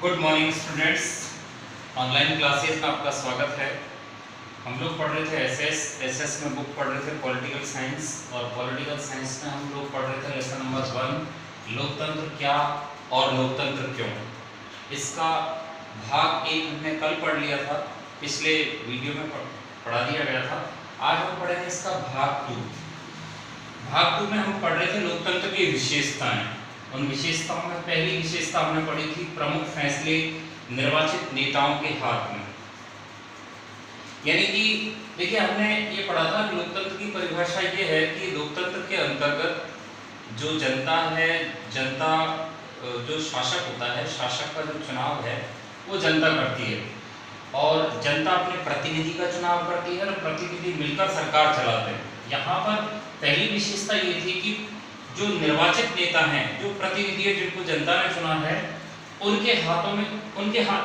Good morning students. Online classes में आपका स्वागत है। हम लोग पढ़ रहे थे एसएस में बुक पढ़ रहे थे पॉलिटिकल साइंस, और पॉलिटिकल साइंस में हम लोग पढ़ रहे थे लेसन नंबर 1 लोकतंत्र क्या और लोकतंत्र क्यों। इसका भाग 1 हमने कल पढ़ लिया था, पिछले वीडियो में पढ़ा दिया गया था। आज हम पढ़ेंगे इसका भाग 2। भाग 2 में हम पढ़ रहे थे लोकतंत्र की विशेषताएं। उन विशेषताओं में पहली विशेषता हमने पढ़ी थी प्रमुख फैसले निर्वाचित नेताओं के हाथ में। यानी कि देखिए, हमने ये पढ़ा था कि लोकतंत्र की परिभाषा ये है कि लोकतंत्र के अंतर्गत जो जनता है, जनता जो शासक होता है, शासक का जो चुनाव है वो जनता करती है, और जनता अपने प्रतिनिधि का चुनाव करती है और प्रतिनिधि मिलकर सरकार चलाते हैं। यहाँ पर पहली विशेषता ये थी कि जो निर्वाचित नेता हैं, जो प्रतिनिधि है जिनको जनता ने चुना है, उनके हाथ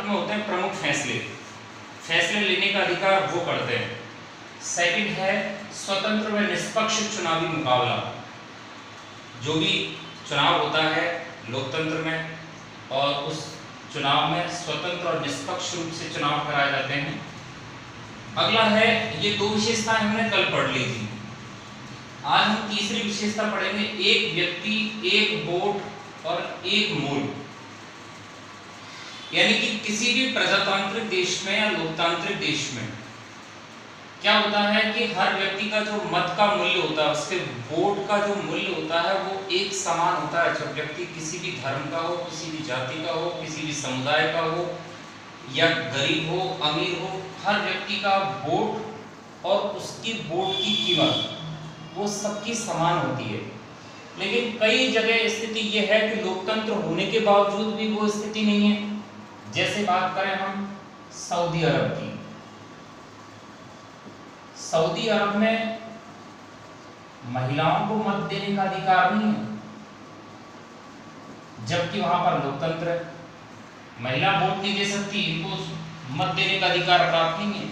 में होते हैं प्रमुख फैसले लेने का अधिकार वो करते हैं। सेकंड है स्वतंत्र व निष्पक्ष चुनावी मुकाबला। जो भी चुनाव होता है लोकतंत्र में, और उस चुनाव में स्वतंत्र और निष्पक्ष रूप से चुनाव कराए जाते हैं। अगला है, ये 2 विशेषताएं हमने कल पढ़ ली थी। आज हम तीसरी विशेषता पढ़ेंगे, एक व्यक्ति एक वोट और एक मूल। यानी कि किसी भी प्रजातांत्रिक देश में या लोकतांत्रिक देश में क्या होता है कि हर व्यक्ति का जो मत का मूल्य होता है, उसके वोट का जो मूल्य होता है वो एक समान होता है। जब व्यक्ति किसी भी धर्म का हो, किसी भी जाति का हो, किसी भी समुदाय का हो, या गरीब हो, अमीर हो, हर व्यक्ति का वोट और उसकी वोट की कीमत वो सबकी समान होती है। लेकिन कई जगह स्थिति ये है कि लोकतंत्र होने के बावजूद भी वो स्थिति नहीं है। जैसे बात करें हम सऊदी अरब की। सऊदी अरब में महिलाओं को मत देने का अधिकार नहीं है, जबकि वहां पर लोकतंत्र है। महिला वोट नहीं दे सकती, इनको मत देने का अधिकार प्राप्त नहीं है।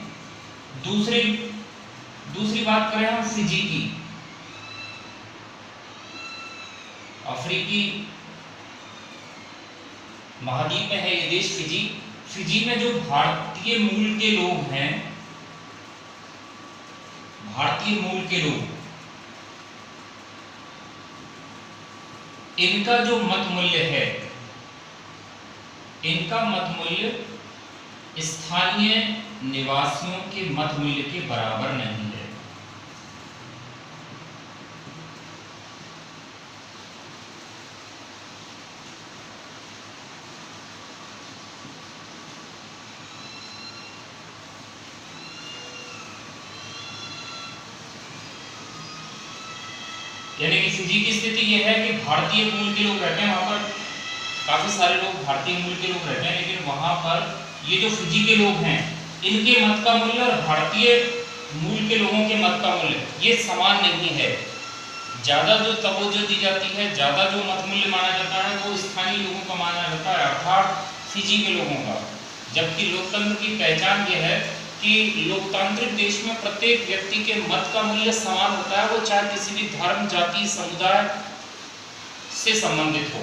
दूसरी बात करें हम फिजी की। अफ्रीकी महाद्वीप में है ये देश फिजी। फिजी में जो भारतीय मूल के लोग हैं, इनका जो मत मूल्य है, इनका मत मूल्य स्थानीय निवासियों के मत मूल्य के बराबर नहीं है। यानी कि फिजी की स्थिति यह है कि भारतीय मूल के लोग रहते हैं, वहां पर काफी सारे लोग भारतीय मूल के लोग रहते हैं, लेकिन वहां पर ये जो फिजी के लोग हैं, इनके मत का मूल्य और भारतीय मूल के लोगों के मत का मूल्य ये समान नहीं है। ज्यादा जो तवज्जो दी जाती है, ज्यादा जो मत मूल्य माना जाता है वो स्थानीय लोगों का माना जाता है, अर्थात फिजी के लोगों का। जबकि लोकतंत्र की पहचान ये है कि लोकतांत्रिक देश में प्रत्येक व्यक्ति के मत का मूल्य समान होता है, वो चाहे किसी भी धर्म, जाति, समुदाय से संबंधित हो।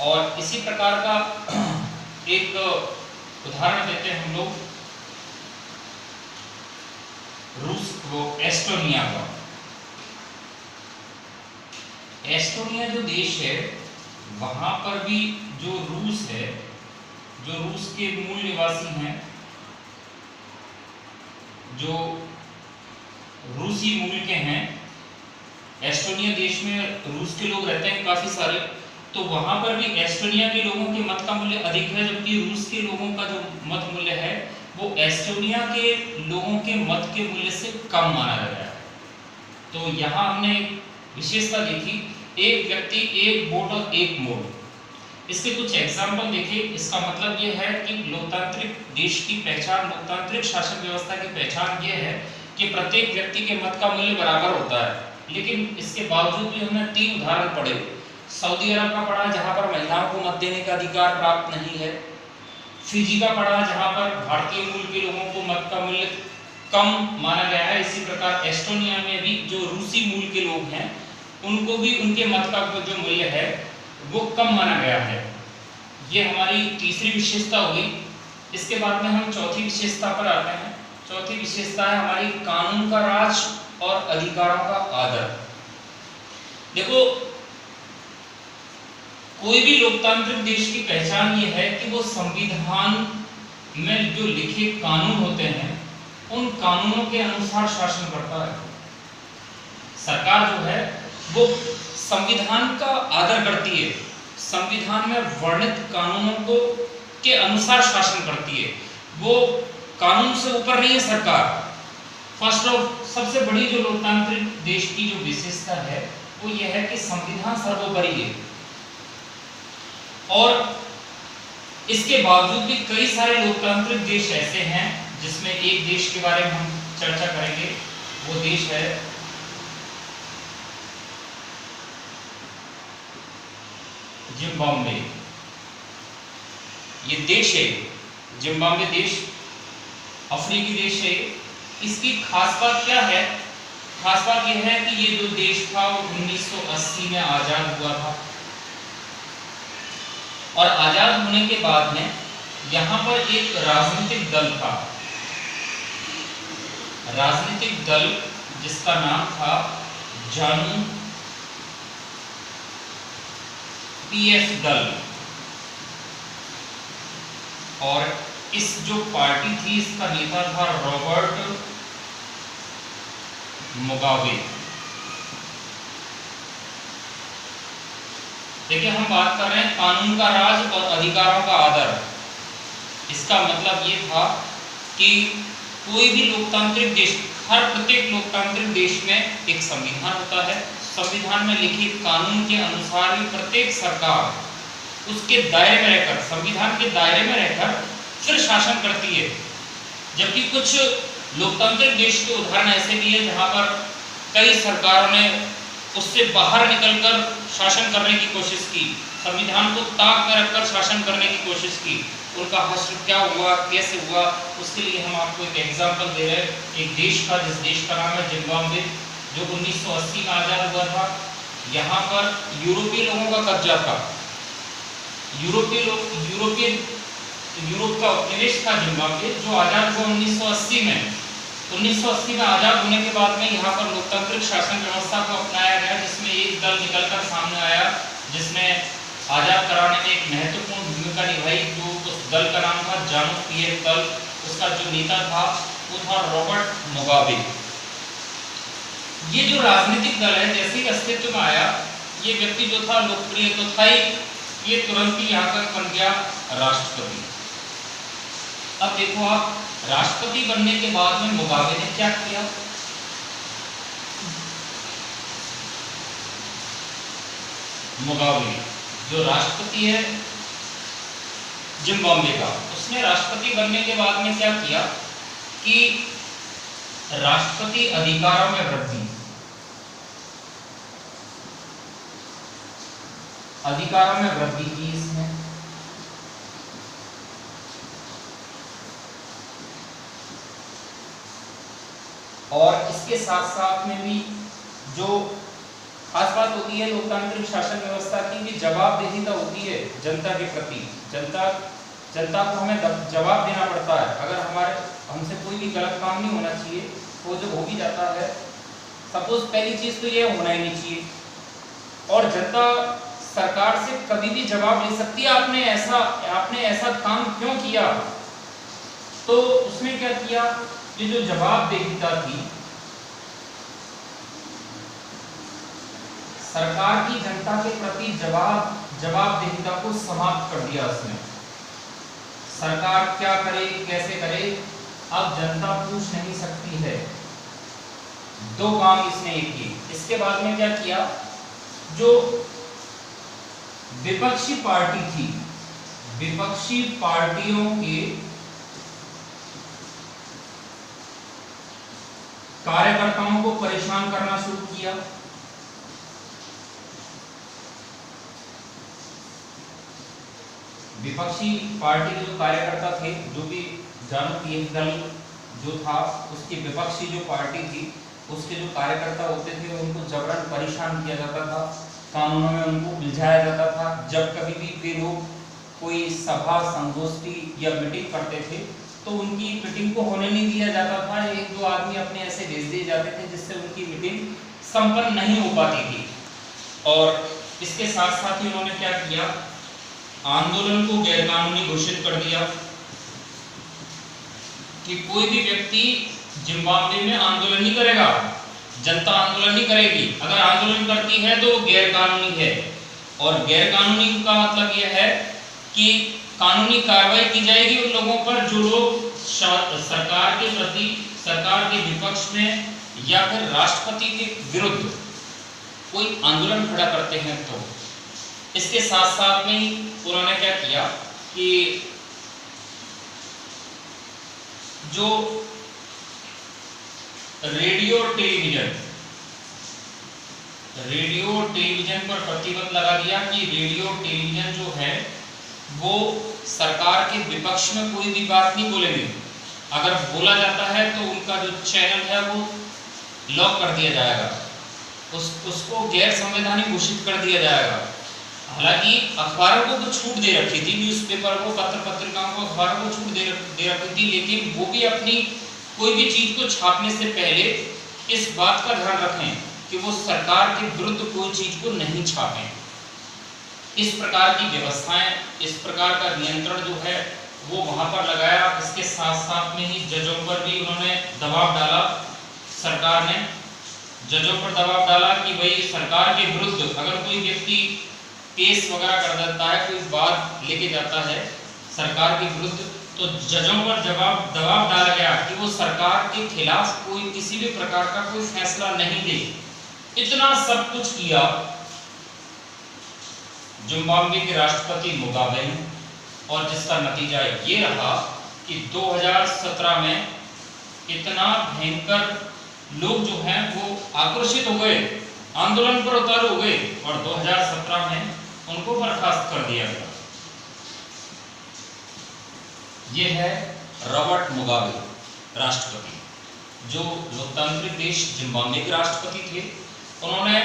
और इसी प्रकार का एक उदाहरण देते हैं हम लोग एस्टोनिया का। एस्टोनिया जो देश है, वहां पर भी जो रूस है, जो रूस के मूल निवासी हैं, जो रूसी मूल के हैं, एस्टोनिया देश में रूस के लोग रहते हैं काफी सारे, तो वहां पर भी एस्टोनिया के लोगों के मत का मूल्य अधिक है, जबकि रूस के लोगों का जो मत मूल्य है वो एस्टोनिया के लोगों के मत के मूल्य से कम माना गया है। तो यहाँ हमने विशेषता देखी, एक व्यक्ति एक वोट और एक मोड। इसके कुछ एग्जाम्पल देखिए। इसका मतलब ये है कि लोकतांत्रिक देश की पहचान, लोकतांत्रिक शासन व्यवस्था की पहचान ये है कि प्रत्येक व्यक्ति के मत का मूल्य बराबर होता है। लेकिन इसके बावजूद भी हमने 3 उदाहरण पढ़े। सऊदी अरब का पढ़ा जहां पर महिलाओं को मत देने का अधिकार प्राप्त नहीं है। फिजी का पढ़ा जहां पर भारतीय मूल के लोगों को मत का मूल्य कम माना गया है। इसी प्रकार एस्टोनिया में भी जो रूसी मूल के लोग हैं उनको भी उनके मत का जो मूल्य है वो कम माना गया है। ये हमारी तीसरी विशेषता हो गई। इसके बाद में हम चौथी विशेषता पर आते हैं। चौथी विशेषता है हमारी कानून का राज और अधिकारों का आदर। देखो, कोई भी लोकतांत्रिक देश की पहचान ये है कि वो संविधान में जो लिखे कानून होते हैं उन कानूनों के अनुसार शासन करता है। सरकार जो है वो संविधान का आदर करती है, संविधान में वर्णित कानूनों को के अनुसार शासन करती है। वो कानून से ऊपर नहीं है सरकार। फर्स्ट ऑफ सबसे बड़ी जो लोकतांत्रिक देश की जो विशेषता है वो ये है कि संविधान सर्वोपरि है। और इसके बावजूद भी कई सारे लोकतांत्रिक देश ऐसे हैं जिसमें एक देश के बारे में हम चर्चा करेंगे, वो देश है जिम्बाब्वे। ये देश है जिम्बाब्वे देश, अफ्रीकी देश है। इसकी खास बात क्या है? खास बात यह है कि ये जो देश था वो 1980 में आजाद हुआ था और आजाद होने के बाद में यहाँ पर एक राजनीतिक दल था, राजनीतिक दल जिसका नाम था जानू पीएफ दल। और इस जो पार्टी थी इसका नेता था रॉबर्ट मुगाबे। देखिए, हम बात कर रहे हैं कानून का राज और अधिकारों का आदर। इसका मतलब ये था कि कोई भी लोकतांत्रिक देश, हर प्रत्येक लोकतांत्रिक देश में एक संविधान होता है। संविधान में लिखित कानून के अनुसार ही प्रत्येक सरकार उसके दायरे में रहकर, संविधान के दायरे में रहकर फिर शासन करती है। जबकि कुछ लोकतांत्रिक देश के उदाहरण ऐसे भी हैं जहां पर कई सरकारों ने उससे बाहर निकलकर शासन करने की कोशिश की, संविधान को ताक में रखकर शासन करने की कोशिश की। उनका हश्र क्या हुआ, कैसे हुआ, उसके लिए हम आपको एक एग्जाम्पल दे रहे हैं एक देश का, जिस देश का नाम है जिम्बाब्वे, जो 1980 में आजाद हुआ था। यहाँ पर यूरोपीय लोगों का कब्जा था, यूरोपीय लोग यूरोप का उपनिवेश था जिम्बाब्वे, जो आजाद हुआ 1980 में। 1980 में आजाद होने के बाद में यहाँ पर लोकतांत्रिक शासन व्यवस्था को अपनाया गया, जिसमें एक दल निकलकर सामने आया जिसने आजाद कराने में एक महत्वपूर्ण भूमिका निभाई। जो उस दल का नाम था जानू पीएफ दल। उसका जो नेता था वो था रॉबर्ट मुगाबे। ये जो राजनीतिक दल है जैसे ही अस्तित्व में आया, ये व्यक्ति जो था लोकप्रिय तो था ही, ये तुरंत ही यहाँ का बन गया राष्ट्रपति। अब देखो आप, राष्ट्रपति बनने के बाद में मुगाबे ने क्या किया? मुगाबे जो राष्ट्रपति है जिम्बाब्वे का, उसने राष्ट्रपति बनने के बाद में क्या किया कि राष्ट्रपति अधिकारों में वृद्धि, अधिकारों में वृद्धि की इसने। और इसके साथ साथ में भी जो खास बात होती है लोकतांत्रिक शासन व्यवस्था की, भी जवाबदेहिता होती है जनता के प्रति। जनता को हमें जवाब देना पड़ता है। अगर हमसे कोई भी गलत काम नहीं होना चाहिए, वो जो हो भी जाता है, सपोज पहली चीज तो ये होना ही नहीं चाहिए। और जनता सरकार से कभी भी जवाब ले सकती है, आपने ऐसा काम क्यों किया। तो उसने क्या किया, ये जो जवाबदेहिता थी, सरकार की जनता के प्रति जवाबदेहिता को समाप्त कर दिया उसने। सरकार क्या करे, कैसे करे, अब जनता पूछ नहीं सकती है। दो काम इसने एक किए। इसके बाद में क्या किया, जो विपक्षी पार्टी थी, विपक्षी पार्टियों के कार्यकर्ताओं को परेशान करना शुरू किया। विपक्षी पार्टी के जो कार्यकर्ता थे, जो भी जानू पीएफ दल जो था, उसकी विपक्षी जो पार्टी थी, उसके जो कार्यकर्ता होते थे उनको जबरन परेशान किया जाता था, कानूनों में उनको उलझाया जाता था। जब कभी भी वे लोग कोई सभा संगोष्ठी या मीटिंग करते थे तो उनकी मीटिंग को होने नहीं दिया जाता था। एक दो आदमी अपने ऐसे भेज दिए जाते थे जिससे उनकी मीटिंग संपन्न नहीं हो पाती थी। और इसके साथ साथ ही उन्होंने क्या किया, आंदोलन को गैरकानूनी घोषित कर दिया कि कोई भी व्यक्ति जिम्बाब्वे में आंदोलन नहीं करेगा, जनता आंदोलन नहीं करेगी। अगर आंदोलन करती है तो गैर कानूनी है। और गैर कानूनी का मतलब यह है कि कानूनी कार्रवाई की जाएगी उन लोगों पर जो लोग सरकार के प्रति, सरकार के विपक्ष में या फिर राष्ट्रपति के विरुद्ध कोई आंदोलन खड़ा करते हैं। तो इसके साथ साथ में ही उन्होंने क्या किया कि जो रेडियो टेलीविजन पर प्रतिबंध लगा दिया कि रेडियो टेलीविजन जो है वो सरकार के विपक्ष में कोई भी बात नहीं बोलेंगे। अगर बोला जाता है तो उनका जो चैनल है वो लॉक कर दिया जाएगा, उसको गैर संवैधानिक घोषित कर दिया जाएगा। हालांकि अखबारों को तो छूट दे रखी थी, न्यूज़पेपर को, पत्रिकाओं को, अखबारों को छूट दे रखी थी, लेकिन वो भी अपनी कोई भी चीज को छापने से पहले इस बात का ध्यान रखें कि वो सरकार के विरुद्ध कोई चीज को नहीं छापें। इस प्रकार की व्यवस्थाएं, इस प्रकार का नियंत्रण जो है वो वहां पर लगाया। इसके साथ साथ में ही जजों पर भी उन्होंने दबाव डाला, सरकार ने जजों पर दबाव डाला कि भाई सरकार के विरुद्ध अगर कोई व्यक्ति केस वगैरह कर देता है, कोई बात लेके जाता है सरकार के विरुद्ध, तो जजों पर दबाव डाला गया कि वो सरकार के खिलाफ कोई किसी भी प्रकार का कोई फैसला नहीं दे। इतना सब कुछ किया जिम्बाब्वे के राष्ट्रपति मुगाबे ने, और जिसका नतीजा ये रहा कि 2017 में इतना भयंकर लोग जो हैं वो आक्रोशित हो गए, आंदोलन पर उतारू हो गए, और 2017 में उनको बर्खास्त कर दिया गया। ये है रॉबर्ट मुगाबे, राष्ट्रपति, जो लोकतांत्रिक देश जिम्बाब्वे के राष्ट्रपति थे। उन्होंने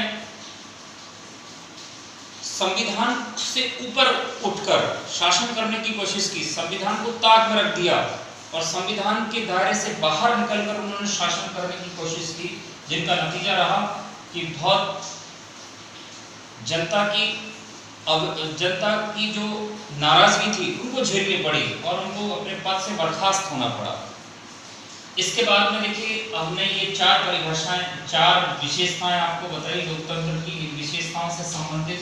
संविधान से ऊपर उठकर शासन करने की कोशिश की, संविधान को ताक में रख दिया और संविधान के दायरे से बाहर निकलकर उन्होंने शासन करने की कोशिश की, जिनका नतीजा रहा कि बहुत जनता की जो नाराजगी थी उनको झेलनी पड़ी और उनको अपने पद से बर्खास्त होना पड़ा। इसके बाद में देखिए हमने ये चार विशेषताएं आपको बताई लोकतंत्र की। इन विशेषताओं से संबंधित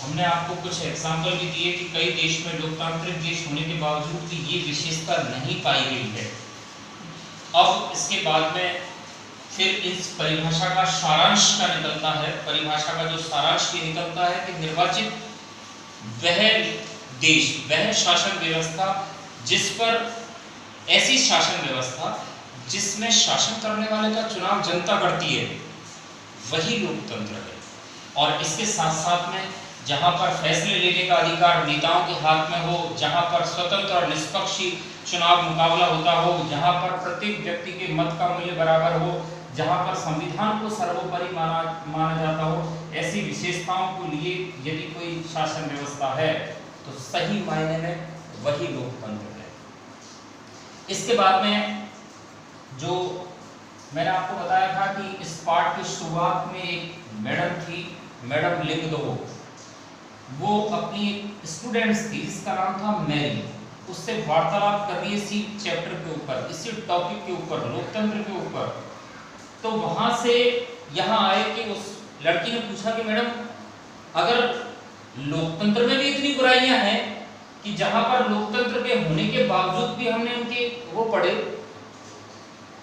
हमने आपको कुछ एग्जाम्पल भी दिए कि कई देश में लोकतांत्रिक देश होने के बावजूद भी ये विशेषता नहीं पाई गई है। अब इसके बाद में फिर इस परिभाषा का सारांश का निकलता है, परिभाषा का जो सारांश ये निकलता है कि निर्वाचित वह देश, वह शासन व्यवस्था जिस पर, ऐसी शासन व्यवस्था जिसमें शासन करने वाले का चुनाव जनता करती है, वही लोकतंत्र है। और इसके साथ साथ में जहां पर फैसले लेने का अधिकार नेताओं के हाथ में हो, जहां पर स्वतंत्र और निष्पक्ष चुनाव मुकाबला होता हो, जहां पर प्रत्येक व्यक्ति के मत का मूल्य बराबर हो, जहां पर संविधान को सर्वोपरि माना जाता हो, ऐसी विशेषताओं को लिए यदि कोई शासन व्यवस्था है तो सही मायने में वही लोकतंत्र है। इसके बाद में जो मैंने आपको बताया था कि इस पाठ की शुरुआत में एक मैडम थी, मैडम लिंगदो, वो अपनी स्टूडेंट्स थी जिसका नाम था मैरी, उससे वार्तालाप कर रही है इसी चैप्टर के ऊपर, इसी टॉपिक के ऊपर, लोकतंत्र के ऊपर। तो वहां से यहाँ आए कि उस लड़की ने पूछा कि मैडम अगर लोकतंत्र में भी इतनी बुराइयां हैं कि जहां पर लोकतंत्र के होने के बावजूद भी हमने उनके वो पढ़े,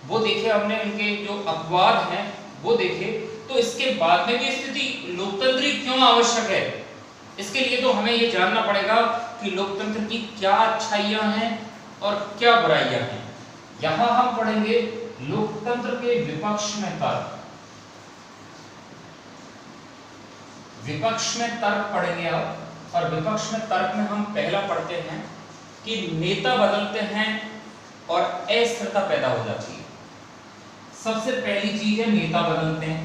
वो देखे, हमने उनके जो अपवाद हैं वो देखे, तो इसके बाद में भी स्थिति लोकतंत्र क्यों आवश्यक है? इसके लिए तो हमें ये जानना पड़ेगा कि लोकतंत्र की क्या अच्छाइयां हैं और क्या बुराइयां हैं। यहाँ हम पढ़ेंगे लोकतंत्र के विपक्ष में तर्क, विपक्ष में तर्क पढ़ेंगे आप। और विपक्ष में तर्क में हम पहला पढ़ते हैं कि नेता बदलते हैं और अस्थिरता पैदा हो जाती है। सबसे पहली चीज है नेता बदलते हैं,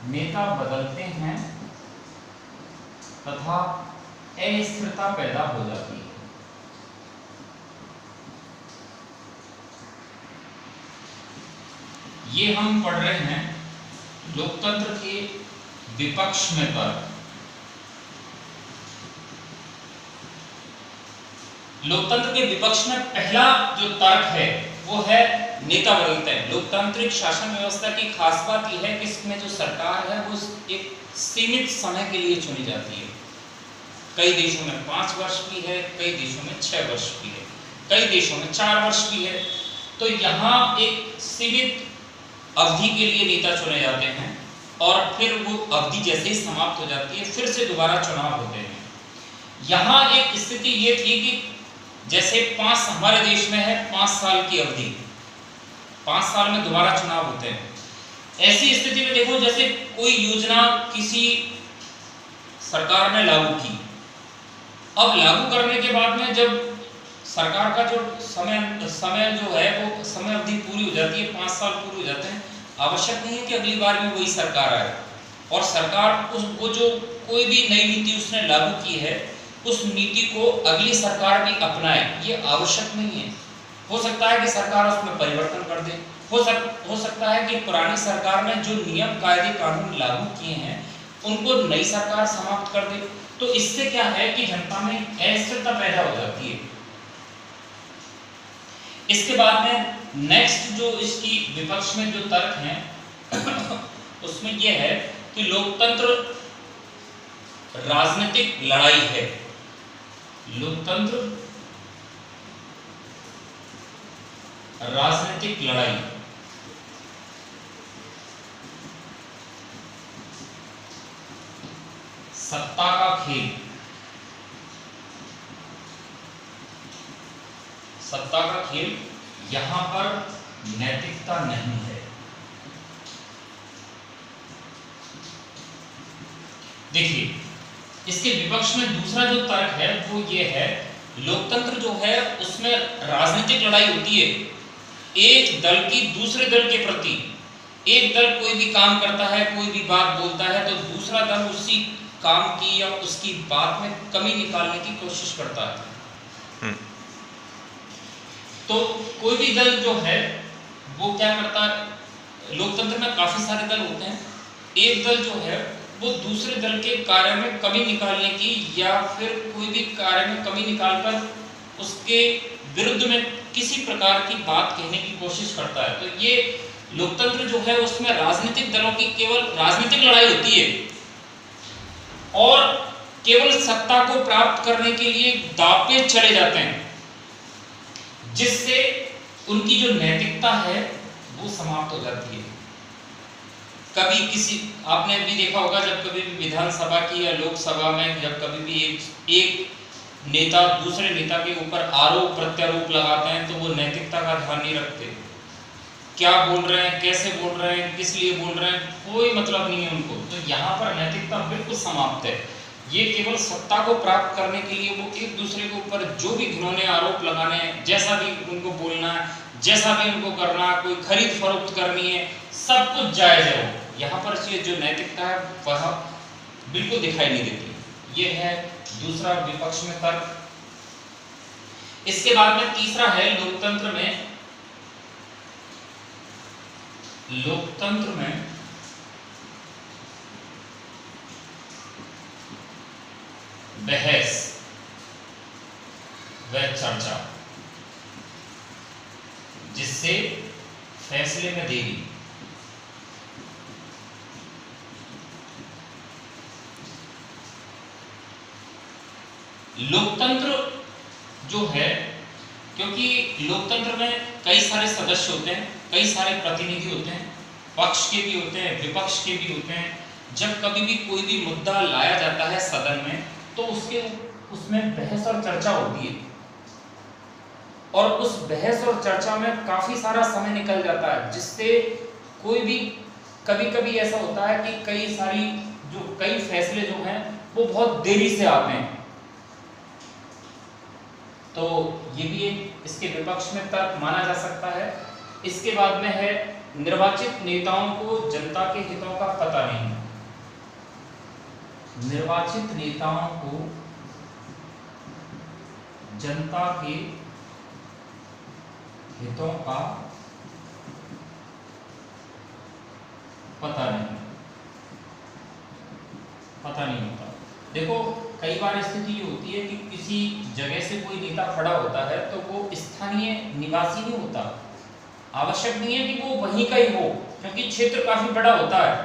नेता बदलते हैं तथा अस्थिरता पैदा हो जाती है। ये हम पढ़ रहे हैं लोकतंत्र के विपक्ष में तर्क। लोकतंत्र के विपक्ष में पहला जो तर्क है वो है नेता बदलते हैं। लोकतांत्रिक शासन व्यवस्था की खास बात यह है कि इसमें जो सरकार है वो एक सीमित समय के लिए चुनी जाती है। कई देशों में 5 वर्ष की है, कई देशों में 6 वर्ष की है, कई देशों में 4 वर्ष की है। तो यहाँ एक सीमित अवधि के लिए नेता चुने जाते हैं और फिर वो अवधि जैसे ही समाप्त हो जाती है फिर से दोबारा चुनाव होते हैं। यहाँ एक स्थिति ये थी कि जैसे हमारे देश में है 5 साल की अवधि, 5 साल में दोबारा चुनाव होते हैं। ऐसी स्थिति में देखो जैसे कोई योजना किसी सरकार ने लागू की, अब लागू करने के बाद में जब सरकार का जो समय जो है वो समय अवधि पूरी हो जाती है, 5 साल पूरे हो जाते हैं, आवश्यक नहीं है कि अगली बार भी वही सरकार आए और सरकार वो जो कोई भी नई नीति उसने लागू की है उस नीति को अगली सरकार भी अपनाए, ये आवश्यक नहीं है। हो सकता है कि सरकार उसमें परिवर्तन कर दे, हो सकता है कि पुरानी सरकार ने जो नियम कायदे कानून लागू किए हैं उनको नई सरकार समाप्त कर दे। तो इससे क्या है कि जनता में अस्थिरता पैदा हो जाती है। इसके बाद में नेक्स्ट जो इसकी विपक्ष में जो तर्क है उसमें यह है कि लोकतंत्र राजनीतिक लड़ाई है। लोकतंत्र राजनीतिक लड़ाई, सत्ता का खेल, सत्ता का खेल, यहां पर नैतिकता नहीं है। देखिए इसके विपक्ष में दूसरा जो तर्क है वो ये है, लोकतंत्र जो है उसमें राजनीतिक लड़ाई होती है। एक दल की दूसरे दल के प्रति, एक दल कोई भी काम करता है, कोई भी बात बोलता है तो दूसरा दल उसी काम की या उसकी बात में कमी निकालने की कोशिश करता है। तो कोई भी दल जो है वो क्या करता है, लोकतंत्र में काफी सारे दल होते हैं, एक दल जो है वो दूसरे दल के कार्य में कमी निकालने की या फिर कोई भी कार्य में कमी निकालकर उसके विरुद्ध में किसी प्रकार की बात कहने की कोशिश करता है। तो ये लोकतंत्र जो है उसमें राजनीतिक दलों की केवल राजनीतिक लड़ाई होती है और केवल सत्ता को प्राप्त करने के लिए दांव चले जाते हैं, जिससे उनकी जो नैतिकता है वो समाप्त हो जाती है। कभी किसी आपने भी देखा होगा जब कभी भी विधानसभा की या लोकसभा में जब कभी भी एक नेता दूसरे नेता के ऊपर आरोप प्रत्यारोप लगाते हैं तो वो नैतिकता का ध्यान नहीं रखते, क्या बोल रहे हैं, कैसे बोल रहे हैं, किस लिए बोल रहे हैं, कोई मतलब नहीं है उनको। तो यहाँ पर नैतिकता बिल्कुल समाप्त है। ये केवल सत्ता को प्राप्त करने के लिए वो एक दूसरे के ऊपर जो भी घिनौने आरोप लगाने हैं, जैसा भी उनको बोलना है, जैसा भी उनको करना है, कोई खरीद फरोख्त करनी है, सब कुछ जायज है। वो यहाँ पर ये जो नैतिकता है वह बिल्कुल दिखाई नहीं देती। ये है दूसरा विपक्ष में तर्क। इसके बाद में तीसरा है लोकतंत्र में बहस व चर्चा, जिससे फैसले में देरी। लोकतंत्र जो है, क्योंकि लोकतंत्र में कई सारे सदस्य होते हैं, कई सारे प्रतिनिधि होते हैं, पक्ष के भी होते हैं, विपक्ष के भी होते हैं। जब कभी भी कोई भी मुद्दा लाया जाता है सदन में तो उसमें बहस और चर्चा होती है और उस बहस और चर्चा में काफी सारा समय निकल जाता है, जिससे कोई भी कभी-कभी ऐसा होता है कि कई फैसले जो हैं वो बहुत देरी से आते हैं। तो ये भी एक इसके विपक्ष में तर्क माना जा सकता है। इसके बाद में है निर्वाचित नेताओं को जनता के हितों का पता नहीं। निर्वाचित नेताओं को जनता के हितों का पता नहीं होता। देखो कई बार स्थिति ये होती है कि किसी जगह से कोई नेता खड़ा होता है तो वो स्थानीय निवासी नहीं होता, आवश्यक नहीं है कि वो वहीं का ही हो, क्योंकि क्षेत्र काफी बड़ा होता है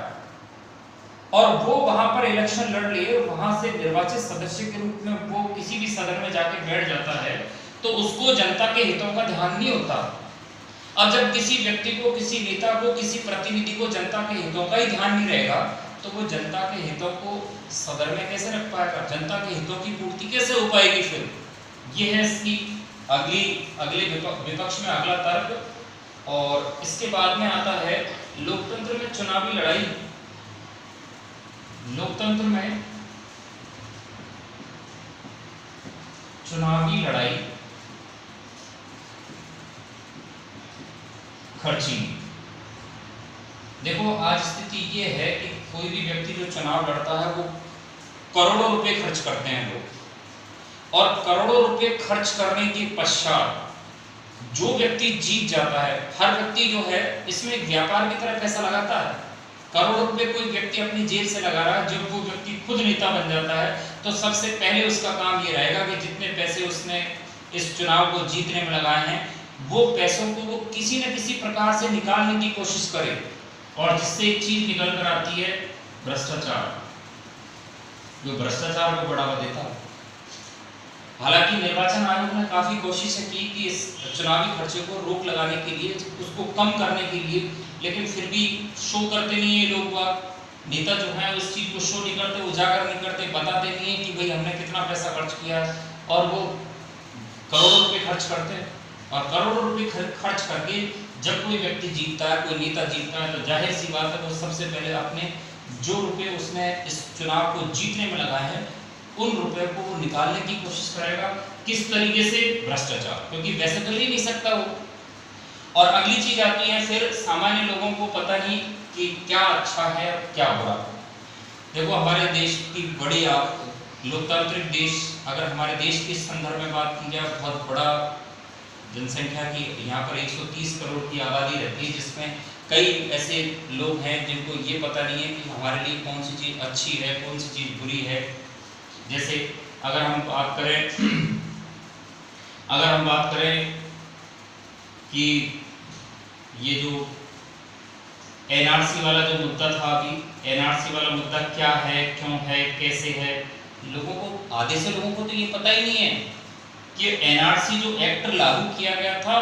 और वो वहां पर इलेक्शन लड़ लिए, वहां से निर्वाचित सदस्य के रूप में वो किसी भी सदन में जाके बैठ जाता है तो उसको जनता के हितों का ध्यान नहीं होता। अब जब किसी व्यक्ति को, किसी नेता को, किसी प्रतिनिधि को जनता के हितों का ही ध्यान नहीं रहेगा तो वो जनता के हितों को सदन में कैसे रख पाएगा, जनता के हितों की पूर्ति कैसे हो पाएगी। फिर ये है इसकी अगले विपक्ष में अगला तर्क। और इसके बाद में आता है लोकतंत्र में चुनावी लड़ाई। लोकतंत्र में चुनावी लड़ाई खर्ची। देखो आज स्थिति ये है कि कोई भी व्यक्ति जो चुनाव लड़ता है वो करोड़ों रुपए खर्च करते हैं लोग, और करोड़ों रुपए खर्च करने के पश्चात जो व्यक्ति जीत जाता है, हर व्यक्ति जो है इसमें व्यापार की तरह पैसा लगाता है। करोड़ों रुपए कोई व्यक्ति अपनी जेब से लगा रहा है, जब वो व्यक्ति खुद नेता बन जाता है तो सबसे पहले उसका काम ये रहेगा कि जितने पैसे उसने इस चुनाव को जीतने में लगाए हैं वो पैसों को वो किसी न किसी प्रकार से निकालने की कोशिश करे, और जिससे एक चीज निकल कर आती है भ्रष्टाचार, जो भ्रष्टाचार को बढ़ावा देता है। हालांकि निर्वाचन आयोग ने काफी कोशिशें की कि इस चुनावी खर्चे को रोक लगाने के लिए, उसको कम करने के लिए, लेकिन फिर भी शो करते नहीं है लोग। नेता जो है उस चीज को शो नहीं करते, उजागर नहीं करते, बताते नहीं है कि भाई हमने कितना पैसा खर्च किया, और वो करोड़ों रुपए खर्च करते हैं। और करोड़ों रुपए खर्च करके जब कोई व्यक्ति जीतता है, कोई नेता जीतता है, तो जाहिर सी बात है वो सबसे पहले अपने जो रुपए उसने इस चुनाव को जीतने में लगाए हैं उन रुपए को वो निकालने की कोशिश करेगा। किस तरीके से? भ्रष्टाचार, क्योंकि वैसे तो ले नहीं सकता वो। और अगली चीज आती है फिर सामान्य लोगों को पता नहीं कि क्या अच्छा है और क्या बुरा। देखो हमारे देश की बड़ी लोकतांत्रिक देश, अगर हमारे देश के संदर्भ में बात की जाए, बहुत बड़ा जनसंख्या की, यहाँ पर 130 करोड़ की आबादी रहती है, जिसमें कई ऐसे लोग हैं जिनको ये पता नहीं है कि हमारे लिए कौन सी चीज़ अच्छी है, कौन सी चीज़ बुरी है। जैसे अगर हम बात करें कि ये जो एनआरसी वाला जो मुद्दा था, अभी एनआरसी वाला मुद्दा क्या है, क्यों है, कैसे है, लोगों को, आधे से लोगों को तो ये पता ही नहीं है कि एनआरसी जो एक्ट लागू किया गया था,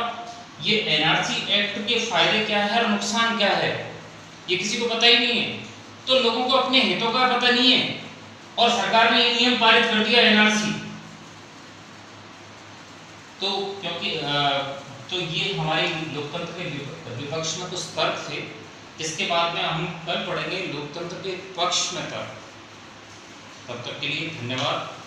ये एनआरसी एक्ट के फायदे क्या है और नुकसान क्या है, ये किसी को पता ही नहीं है। तो लोगों को अपने हितों का पता नहीं है और सरकार ने ये नियम पारित कर दिया एनआरसी। तो क्योंकि तो ये हमारे लोकतंत्र के विपक्ष में कुछ तर्क थे। इसके बाद में हम कल पढ़ेंगे लोकतंत्र के पक्ष में तर्क। तब तक के लिए धन्यवाद।